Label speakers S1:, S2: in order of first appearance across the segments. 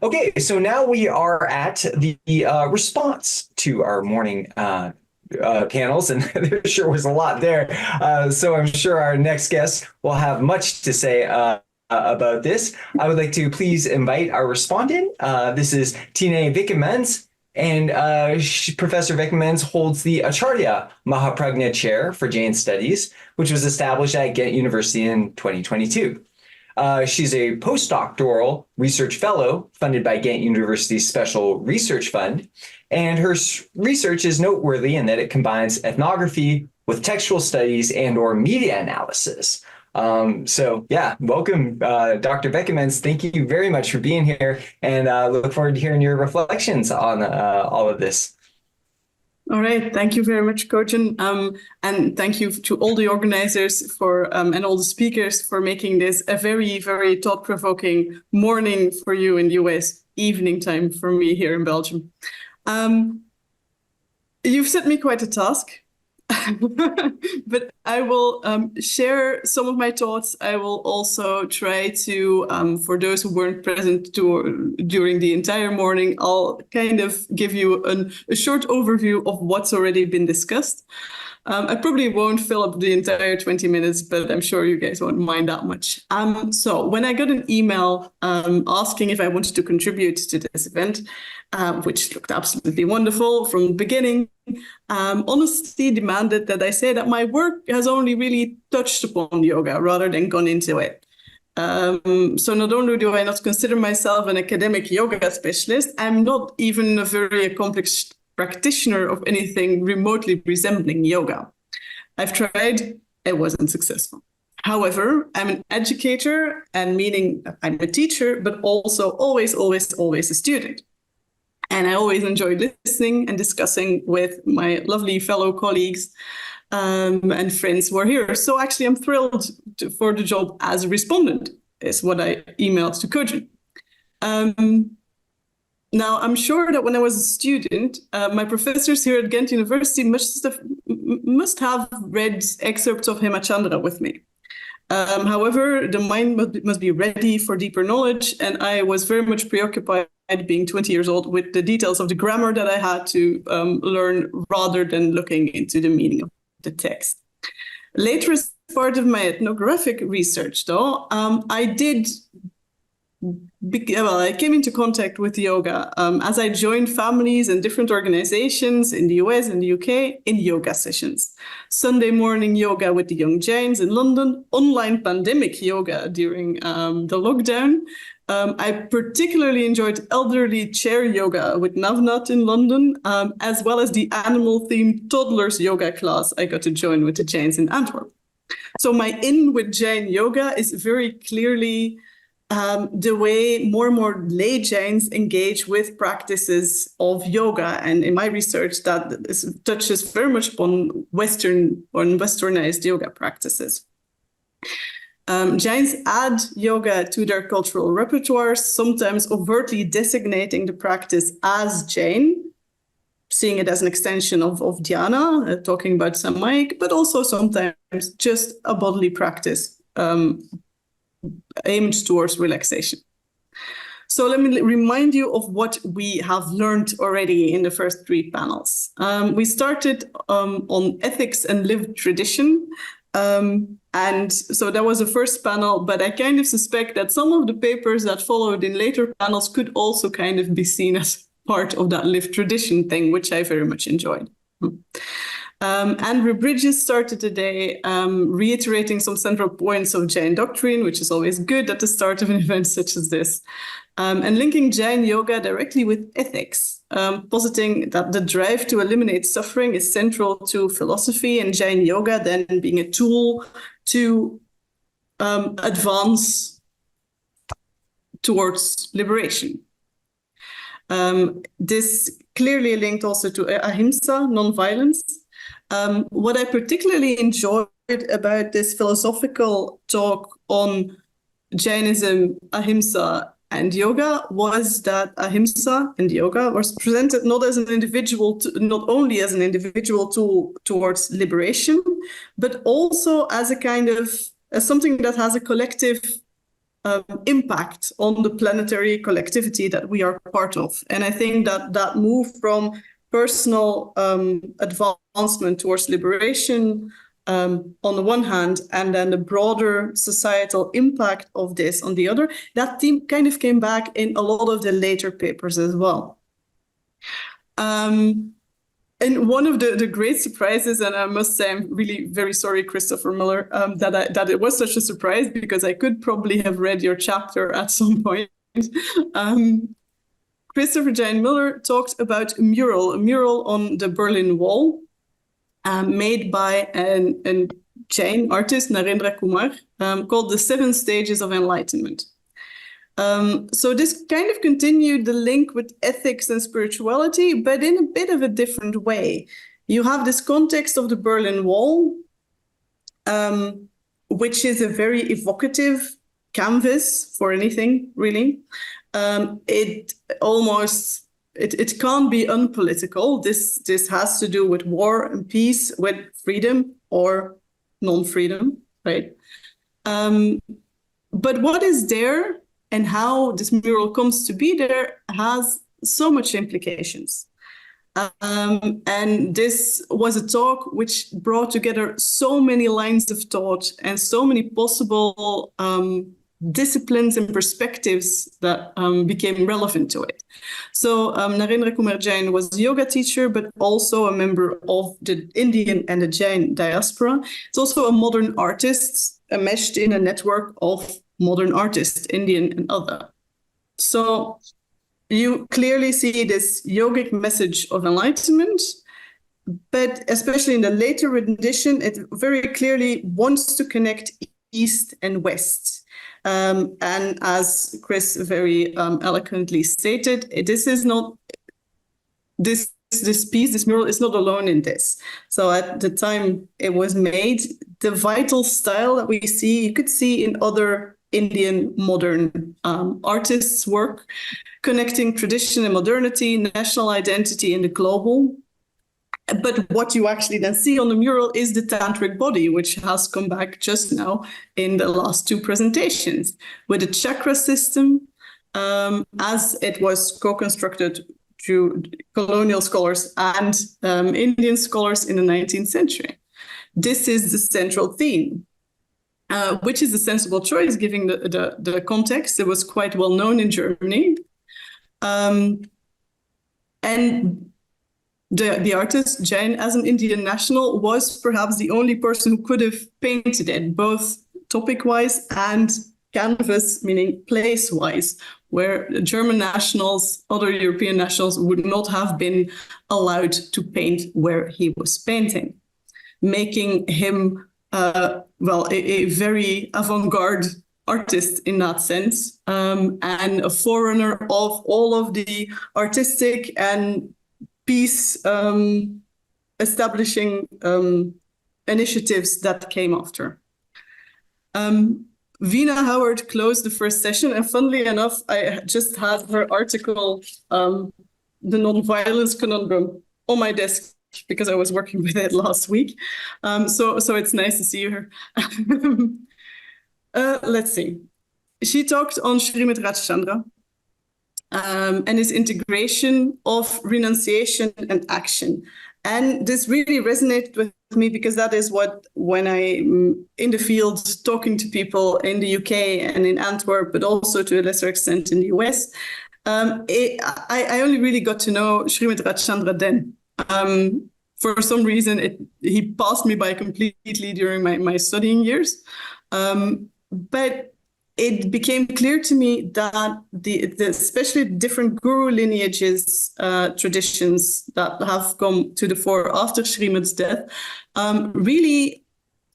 S1: Okay, so now we are at the response to our morning panels, and there sure was a lot there. So I'm sure our next guest will have much to say about this. I would like to please invite our respondent. This is Tine Vickemans, and Professor Vickemans holds the Acharya Mahaprajna Chair for Jain Studies, which was established at Ghent University in 2022. She's a postdoctoral research fellow funded by Ghent University's Special Research Fund, and her research is noteworthy in that it combines ethnography with textual studies and/or media analysis. So yeah, welcome, Dr. Vickemans. Thank you very much for being here, and look forward to hearing your reflections on all of this.
S2: All right, thank you very much, Kochen, and thank you to all the organizers for and all the speakers for making this a very, very thought-provoking morning for you in the US, evening time for me here in Belgium. You've set me quite a task, but I will share some of my thoughts. I will also try to, for those who weren't present during the entire morning, I'll kind of give you a short overview of what's already been discussed. I probably won't fill up the entire 20 minutes, but I'm sure you guys won't mind that much. So when I got an email asking if I wanted to contribute to this event, which looked absolutely wonderful from the beginning, honesty demanded that I say that my work has only really touched upon yoga rather than gone into it. So not only do I not consider myself an academic yoga specialist, I'm not even a very accomplished practitioner of anything remotely resembling yoga. I've tried, it wasn't successful. However, I'm an educator, and meaning I'm a teacher, but also always a student. And I always enjoy listening and discussing with my lovely fellow colleagues and friends who are here. So actually, I'm thrilled for the job as a respondent, is what I emailed to Kochen. Now, I'm sure that when I was a student, my professors here at Ghent University must have read excerpts of Hemachandra with me. However, the mind must be ready for deeper knowledge, and I was very much preoccupied, being 20 years old, with the details of the grammar that I had to learn rather than looking into the meaning of the text. Later, as part of my ethnographic research, though, I came into contact with yoga as I joined families and different organizations in the US and the UK in yoga sessions. Sunday morning yoga with the young Jains in London, online pandemic yoga during the lockdown. I particularly enjoyed elderly chair yoga with Navnath in London, as well as the animal-themed toddlers yoga class I got to join with the Jains in Antwerp. So my in with Jain yoga is very clearly the way more and more lay Jains engage with practices of yoga. And in my research, that touches very much upon westernized yoga practices. Jains add yoga to their cultural repertoires, sometimes overtly designating the practice as Jain, seeing it as an extension of dhyana, talking about samayik, but also sometimes just a bodily practice aimed towards relaxation. So let me remind you of what we have learned already in the first three panels. We started on ethics and lived tradition. And so that was the first panel, but I kind of suspect that some of the papers that followed in later panels could also kind of be seen as part of that lived tradition thing, which I very much enjoyed. Andrew Bridges started today reiterating some central points of Jain doctrine, which is always good at the start of an event such as this, and linking Jain yoga directly with ethics, positing that the drive to eliminate suffering is central to philosophy, and Jain yoga then being a tool to advance towards liberation. This clearly linked also to ahimsa, non-violence. What I particularly enjoyed about this philosophical talk on Jainism, ahimsa, and yoga was that ahimsa and yoga was presented not as an individual, not only as an individual tool towards liberation, but also as a kind of as something that has a collective impact on the planetary collectivity that we are part of. And I think that that move from personal advancement towards liberation on the one hand, and then the broader societal impact of this on the other, that theme kind of came back in a lot of the later papers as well. And one of the great surprises, and I must say I'm really very sorry, Christopher Miller, that it was such a surprise, because I could probably have read your chapter at some point. Christopher Jain Miller talked about a mural on the Berlin Wall, made by a Jain artist, Narendra Kumar, called The 7 Stages of Enlightenment. So this kind of continued the link with ethics and spirituality, but in a bit of a different way. You have this context of the Berlin Wall, which is a very evocative canvas for anything, really. It can't be unpolitical. This has to do with war and peace, with freedom or non-freedom, right? But what is there and how this mural comes to be there has so much implications. And this was a talk which brought together so many lines of thought and so many possible disciplines and perspectives that became relevant to it. So Narendra Kumar Jain was a yoga teacher, but also a member of the Indian and the Jain diaspora. It's also a modern artist, meshed in a network of modern artists, Indian and other. So you clearly see this yogic message of enlightenment, but especially in the later rendition, it very clearly wants to connect East and West. And as Chris very eloquently stated, this mural is not alone in this. So at the time it was made, the vital style that we see, you could see in other Indian modern artists' work, connecting tradition and modernity, national identity and the global. But what you actually then see on the mural is the tantric body, which has come back just now in the last 2 presentations, with the chakra system as it was co-constructed through colonial scholars and Indian scholars in the 19th century. This is the central theme. Which is a sensible choice, given the context. It was quite well known in Germany. And the artist, Jain, as an Indian national, was perhaps the only person who could have painted it, both topic-wise and canvas, meaning place-wise, where German nationals, other European nationals would not have been allowed to paint where he was painting, making him a very avant-garde artist in that sense, and a forerunner of all of the artistic and peace establishing initiatives that came after. Vina Howard closed the first session, and funnily enough, I just had her article, The Nonviolence Conundrum, on my desk, because I was working with it last week. So it's nice to see her. Let's see. She talked on Srimad Rajchandra and his integration of renunciation and action. And this really resonated with me, because that is what, when I'm in the field talking to people in the UK and in Antwerp, but also to a lesser extent in the US, I only really got to know Srimad Rajchandra then. For some reason, he passed me by completely during my studying years. But it became clear to me that especially different guru lineages, traditions that have come to the fore after Srimad's death, really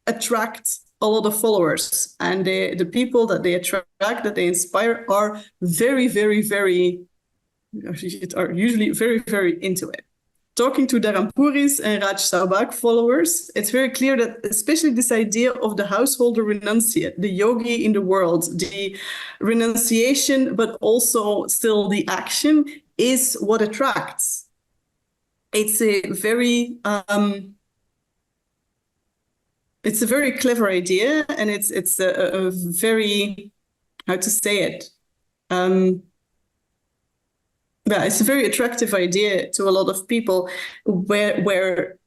S2: attract a lot of followers. And the people that they attract, that they inspire, are very, very, are usually very, very into it. Talking to Dharampuris and Raj Sarbakh followers, it's very clear that especially this idea of the householder renunciate, the yogi in the world, the renunciation, but also still the action, is what attracts. It's a very clever idea, and it's a very how to say it? Yeah, it's a very attractive idea to a lot of people, where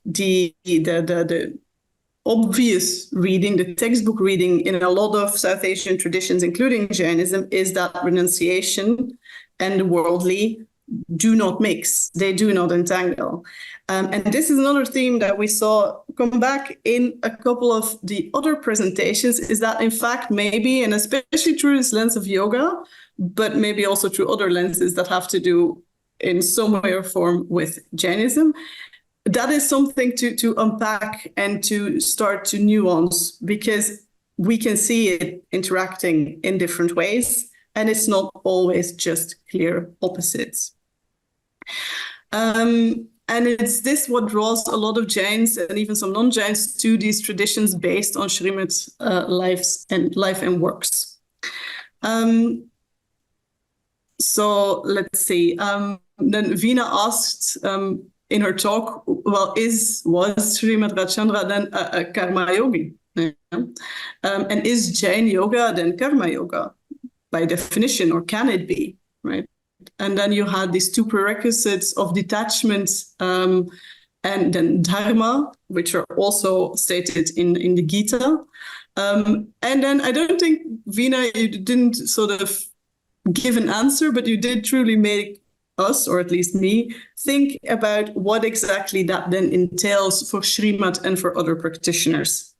S2: the obvious reading, the textbook reading in a lot of South Asian traditions, including Jainism, is that renunciation and the worldly do not mix, they do not entangle. And this is another theme that we saw come back in a couple of the other presentations, is that in fact maybe, and especially through this lens of yoga, but maybe also through other lenses that have to do in some way or form with Jainism, that is something to unpack and to start to nuance, because we can see it interacting in different ways, and it's not always just clear opposites. And it's this what draws a lot of Jains and even some non-Jains to these traditions based on Srimad's life and works. So let's see. Then Veena asked in her talk, well, was Srimad Rajchandra then a karma yogi? Yeah. And is Jain yoga then karma yoga by definition, or can it be, right? And then you had these two prerequisites of detachment and then dharma, which are also stated in the Gita. And then I don't think, Veena, you didn't sort of give an answer, but you did truly make us, or at least me, think about what exactly that then entails for Srimad and for other practitioners,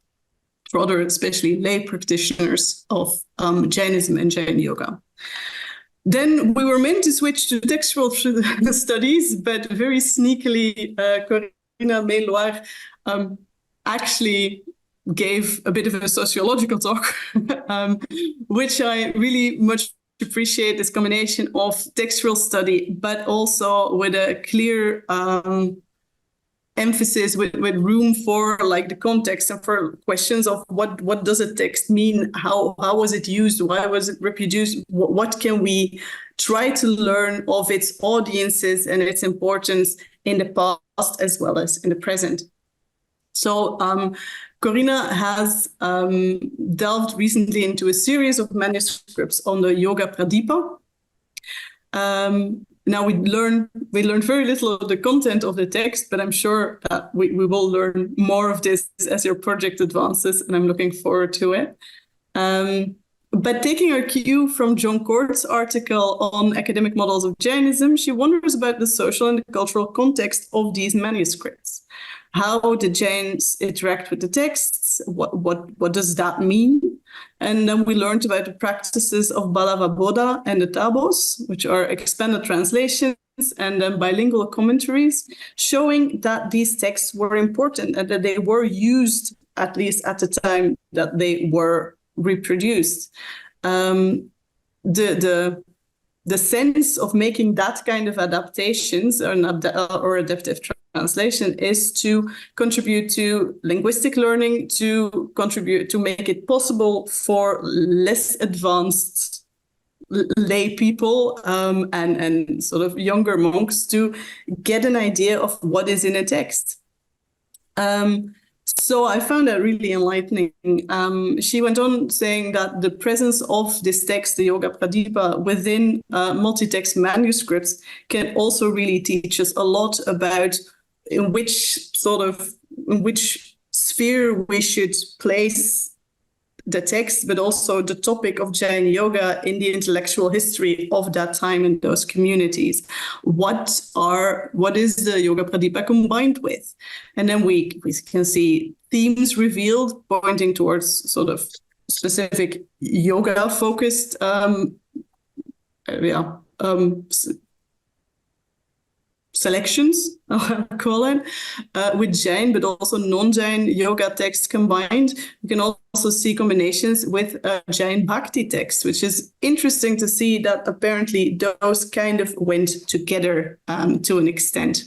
S2: for other especially lay practitioners of Jainism and Jain yoga. Then we were meant to switch to textual studies, but very sneakily, Corina Meloir actually gave a bit of a sociological talk, which I really much appreciate, this combination of textual study, but also with a clear emphasis, with room for like the context and for questions of what does a text mean, how was it used, why was it reproduced, what can we try to learn of its audiences and its importance in the past as well as in the present. So Corina has delved recently into a series of manuscripts on the Yoga Pradipa. Now we learned very little of the content of the text, but I'm sure that we will learn more of this as your project advances, and I'm looking forward to it. But taking our cue from John Court's article on academic models of Jainism, she wonders about the social and the cultural context of these manuscripts. How the Jains interact with the texts, what does that mean? And then we learned about the practices of Balavaboda and the Tabos, which are expanded translations and then bilingual commentaries, showing that these texts were important and that they were used, at least at the time that they were reproduced. The sense of making that kind of adaptations or adaptive translation is to contribute to linguistic learning, to contribute to make it possible for less advanced lay people and sort of younger monks to get an idea of what is in a text. So I found that really enlightening. She went on saying that the presence of this text, the Yoga Pradipa, within multi-text manuscripts can also really teach us a lot about in which sphere we should place the text, but also the topic of Jain yoga in the intellectual history of that time in those communities. What is the Yoga Pradipa combined with? And then we can see themes revealed pointing towards sort of specific yoga-focused selections, I call it, with Jain, but also non-Jain yoga texts combined. You can also see combinations with Jain Bhakti text, which is interesting to see that apparently those kind of went together to an extent.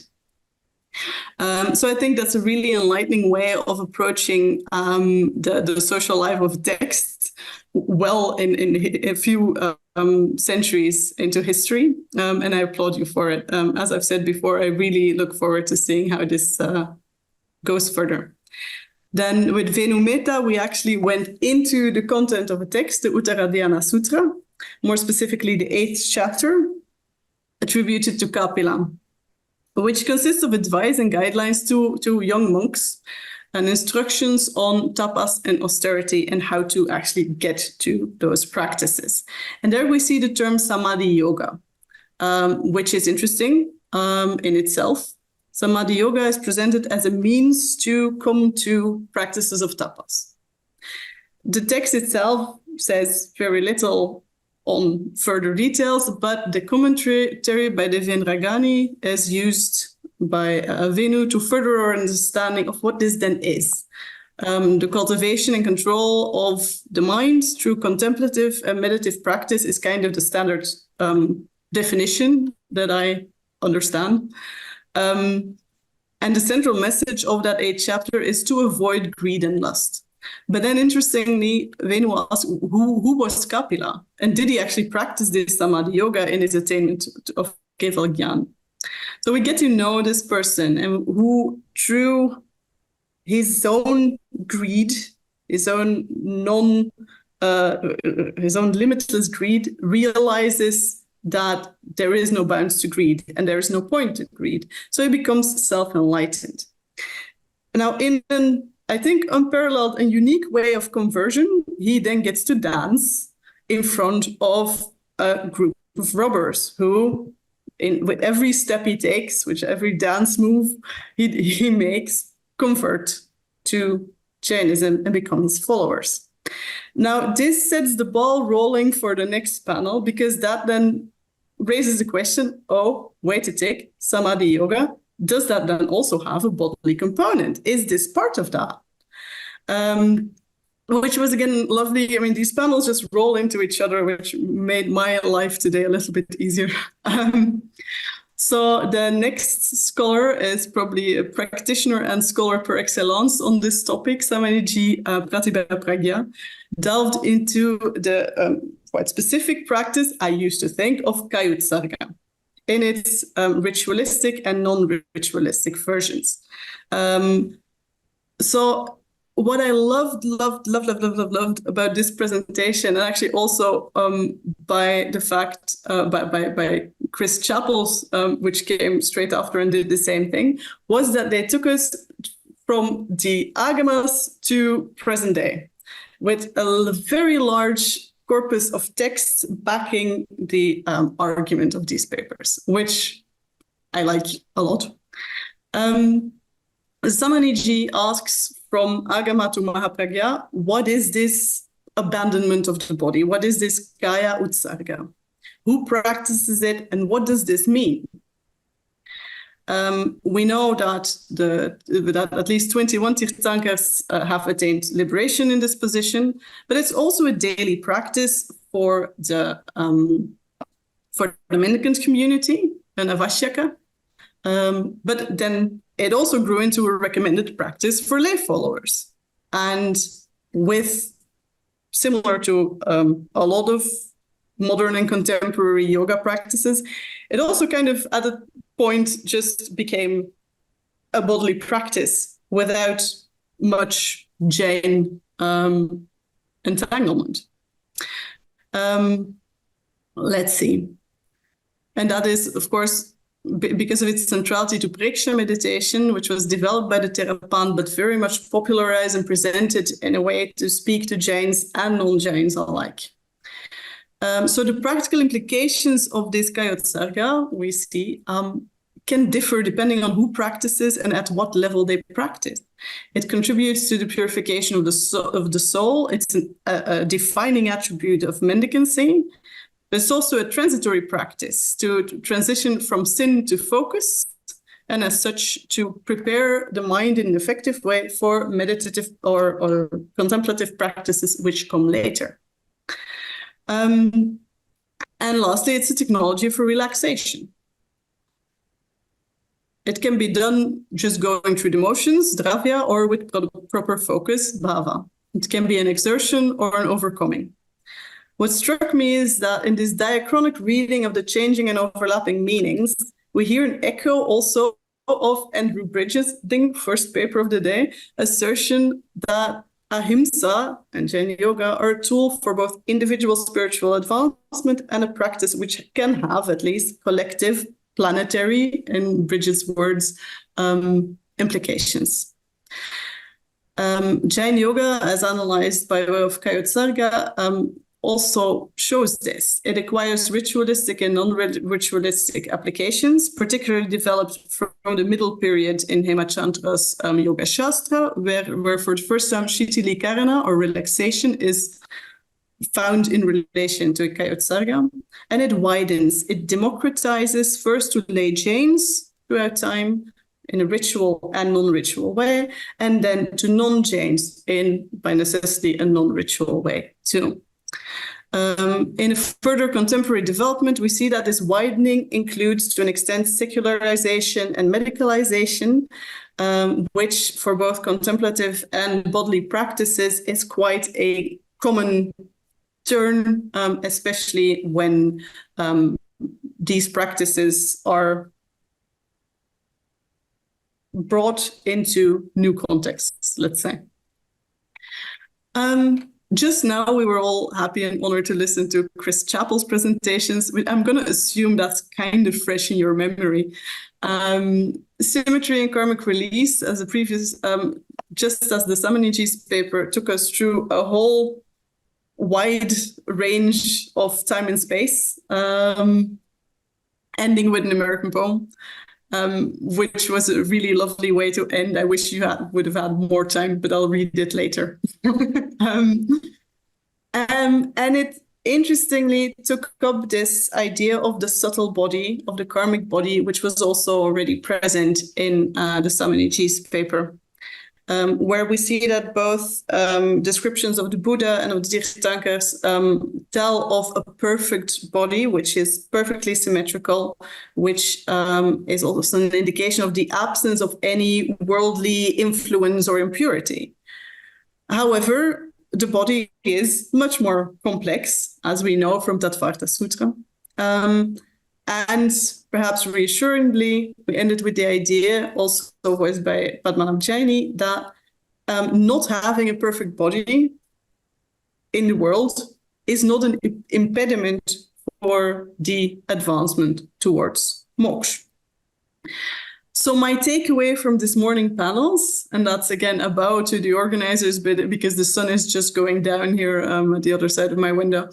S2: So I think that's a really enlightening way of approaching the social life of text well in a few centuries into history, and I applaud you for it. As I've said before, I really look forward to seeing how this goes further. Then with Venu Metta, we actually went into the content of a text, the Uttara Dhyana Sutra, more specifically the 8th chapter, attributed to Kapila, which consists of advice and guidelines to young monks and instructions on tapas and austerity and how to actually get to those practices. And there we see the term Samadhi Yoga, which is interesting in itself. Samadhi Yoga is presented as a means to come to practices of tapas. The text itself says very little on further details, but the commentary by Devin Ragani is used by Venu to further our understanding of what this then is. The cultivation and control of the mind through contemplative and meditative practice is kind of the standard definition that I understand. And the central message of that 8th chapter is to avoid greed and lust. But then interestingly, Venu asked, who was Kapila? And did he actually practice this Samadhi Yoga in his attainment of Keval Gyan? So we get to know this person and who, through his own greed, his own limitless greed, realizes that there is no bounds to greed and there is no point to greed. So he becomes self-enlightened. Now, in an, I think, unparalleled and unique way of conversion, he then gets to dance in front of a group of robbers who, with every step he takes, with every dance move he makes, convert to Jainism and become his followers. Now, this sets the ball rolling for the next panel, because that then raises the question, oh, wait a tick, Samadhi Yoga, does that then also have a bodily component? Is this part of that? Which was, again, lovely. I mean, these panels just roll into each other, which made my life today a little bit easier. So the next scholar is probably a practitioner and scholar par excellence on this topic, Samaniji Pratibha Pragya, delved into the quite specific practice, I used to think, of Kayutsarga in its ritualistic and non-ritualistic versions. So what I loved about this presentation, and actually also by the fact by Chris Chappell's, which came straight after and did the same thing, was that they took us from the agamas to present day, with a very large corpus of texts backing the argument of these papers, which I like a lot. Samaniji asks, from Agama to Mahapragya, what is this abandonment of the body? What is this Kaya Utsarga? Who practices it, and what does this mean? We know that that at least 21 Tirthankars have attained liberation in this position, but it's also a daily practice for the mendicant community, an Avashyaka. But then it also grew into a recommended practice for lay followers. And similar to a lot of modern and contemporary yoga practices, it also kind of at a point just became a bodily practice without much Jain entanglement. Let's see. And that is, of course, because of its centrality to Preksha meditation, which was developed by the Theravada, but very much popularized and presented in a way to speak to Jains and non-Jains alike. So the practical implications of this Kayotsarga, we see, can differ depending on who practices and at what level they practice. It contributes to the purification of the soul. It's a defining attribute of mendicancy. It's also a transitory practice to transition from sin to focus, and as such, to prepare the mind in an effective way for meditative or contemplative practices which come later. And lastly, it's a technology for relaxation. It can be done just going through the motions, dravya, or with proper focus, bhava. It can be an exertion or an overcoming. What struck me is that in this diachronic reading of the changing and overlapping meanings, we hear an echo also of Andrew Bridges' first paper of the day, assertion that ahimsa and Jain yoga are a tool for both individual spiritual advancement and a practice which can have at least collective, planetary, in Bridges' words, implications. Jain yoga, as analyzed by way of Yoga-dṛṣṭi-samuccaya, also shows this. It acquires ritualistic and non-ritualistic applications, particularly developed from the middle period in Hemachandra's Yoga-śāstra, where for the first time Shitilikarana, or relaxation, is found in relation to Yoga-dṛṣṭi-samuccaya. And it widens, it democratizes first to lay Jains throughout time, in a ritual and non-ritual way, and then to non-Jains in, by necessity, a non-ritual way too. In a further contemporary development, we see that this widening includes, to an extent, secularization and medicalization, which for both contemplative and bodily practices is quite a common turn, especially when these practices are brought into new contexts, let's say. Just now, we were all happy and honored to listen to Chris Chappell's presentations. I'm going to assume that's kind of fresh in your memory. Symmetry and Karmic Release, as a previous, just as the Samaniji's paper took us through a whole wide range of time and space, ending with an American poem. Which was a really lovely way to end. I wish you would have had more time, but I'll read it later. And it interestingly took up this idea of the subtle body, of the karmic body, which was also already present in the Samaniji's paper, where we see that both descriptions of the Buddha and of the Tirthankars tell of a perfect body, which is perfectly symmetrical, which is also an indication of the absence of any worldly influence or impurity. However, the body is much more complex, as we know from Tattvartha Sutra. And perhaps reassuringly, we ended with the idea, also voiced by Padmanabh Jaini, that not having a perfect body in the world is not an impediment for the advancement towards moksha. So my takeaway from this morning panels, and that's again a bow to the organizers, but because the sun is just going down here at the other side of my window,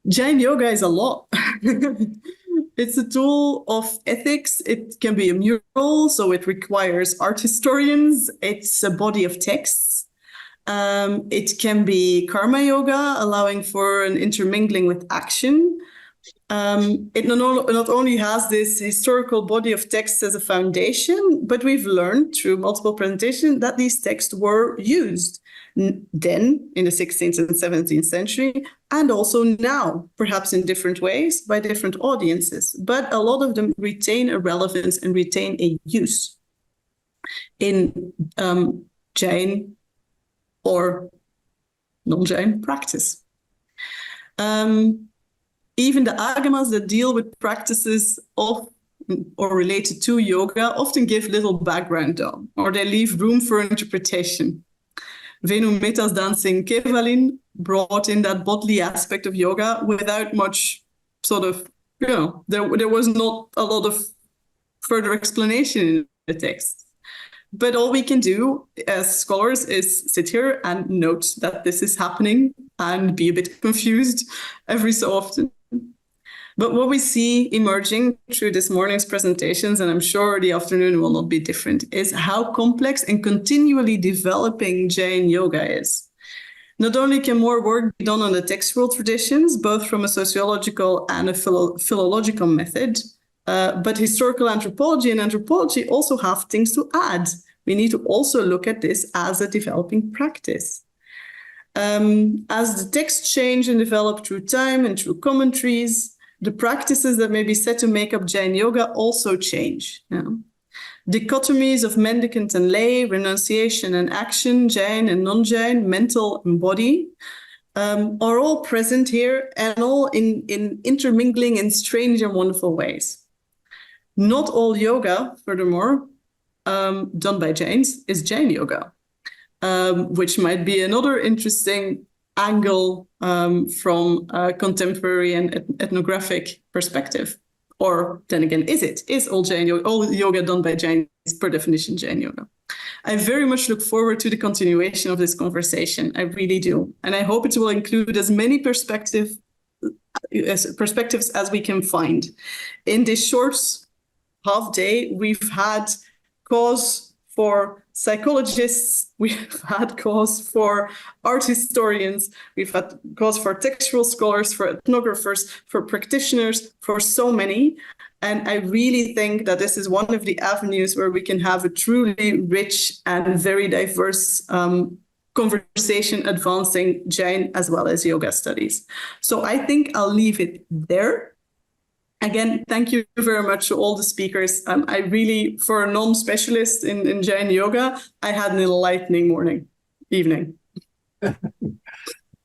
S2: Jain yoga is a lot. It's a tool of ethics. It can be a mural, so it requires art historians. It's a body of texts. It can be karma yoga, allowing for an intermingling with action. It not only has this historical body of texts as a foundation, but we've learned through multiple presentations that these texts were used then in the 16th and 17th century, and also now, perhaps in different ways by different audiences. But a lot of them retain a relevance and retain a use in Jain or non-Jain practice. Even the agamas that deal with practices of or related to yoga often give little background though, or they leave room for interpretation. Venu Mehta's dancing Kevalin brought in that bodily aspect of yoga without much sort of, there was not a lot of further explanation in the text. But all we can do as scholars is sit here and note that this is happening and be a bit confused every so often. But what we see emerging through this morning's presentations, and I'm sure the afternoon will not be different, is how complex and continually developing Jain yoga is. Not only can more work be done on the textual traditions, both from a sociological and a philological method, but historical anthropology and anthropology also have things to add. We need to also look at this as a developing practice. As the texts change and develop through time and through commentaries, the practices that may be said to make up Jain yoga also change. Dichotomies of mendicant and lay, renunciation and action, Jain and non-Jain, mental and body, are all present here and all in intermingling in strange and wonderful ways. Not all yoga, furthermore, done by Jains is Jain yoga, which might be another interesting angle from a contemporary and ethnographic perspective. Or then again, is all yoga done by Jains per definition Jain yoga? I very much look forward to the continuation of this conversation. I really do. And I hope it will include as many perspectives as we can find. In this short half day, we've had cause for psychologists, we've had cause for art historians, we've had cause for textual scholars, for ethnographers, for practitioners, for so many. And I really think that this is one of the avenues where we can have a truly rich and very diverse conversation advancing Jain as well as yoga studies. So I think I'll leave it there. Again, thank you very much to all the speakers. I really, for a non-specialist in Jain yoga, I had an enlightening evening.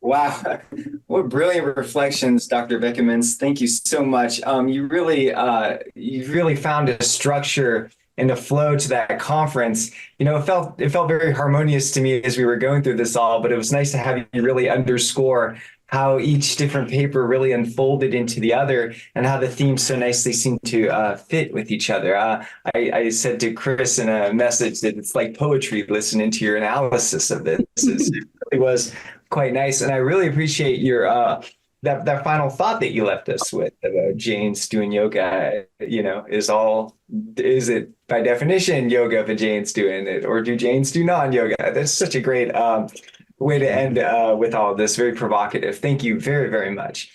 S1: Wow, what brilliant reflections, Dr. Beckemans. Thank you so much. You really found a structure and a flow to that conference. You know, it felt very harmonious to me as we were going through this all, but it was nice to have you really underscore how each different paper really unfolded into the other and how the themes so nicely seem to fit with each other. I said to Chris in a message that it's like poetry listening to your analysis of this. It really was quite nice. And I really appreciate your that final thought that you left us with about Jains doing yoga, you know, is it by definition yoga if a Jain's doing it, or do Jains do non-yoga? That's such a great way to end with all of this. Very provocative. Thank you very, very much.